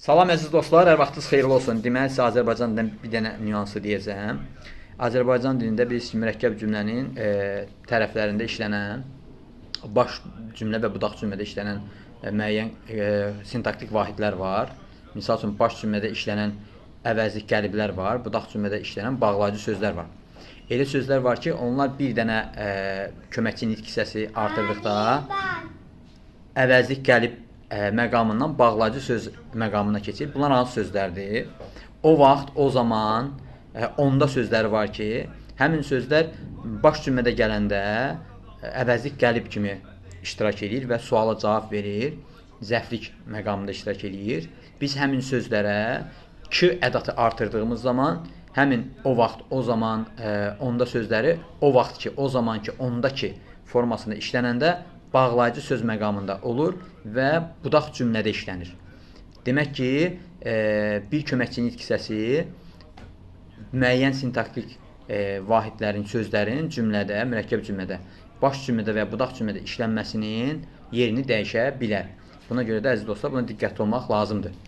Salam əziz dostlar, hər vaxtınız xeyirli olsun. Deməli, sizə Azərbaycan dilində bir dənə nüansı deyəcəm. Azərbaycan dilində biz mürəkkəb cümlənin tərəflərində işlənən, baş cümlə və budaq cümlədə işlənən müəyyən sintaktik vahidlər var. Misal üçün, baş cümlədə işlənən əvəzlik qəliblər var, budaq cümlədə işlənən bağlayıcı sözlər var. Elə sözlər var ki, onlar bir dənə köməkçi nitq hissəsi artırdıqda əvəzlik qəlib məqamından bağlayıcı söz məqamına keçir. Bunlar hansı sözlərdir? O vaxt, o zaman, onda sözləri var ki, həmin sözlər baş cümlədə gələndə əvəzlik qəlib kimi iştirak edir və suala cavab verir, zəflik məqamında iştirak edir. Biz həmin sözlərə ki ədatı artırdığımız zaman, həmin o vaxt, o zaman, onda sözləri o vaxt ki, o zaman ki, onda ki formasında işlənəndə bağlayıcı söz məqamında olur və budaq cümlədə işlənir. Demək ki, bir köməkçi nitq hissəsi müəyyən sintaktik vahidlərin, sözlərin cümlədə, mürəkkəb cümlədə, baş cümlədə və budaq cümlədə işlənməsinin yerini dəyişə bilər. Buna görə də əziz dostlar, buna diqqətli olmaq lazımdır.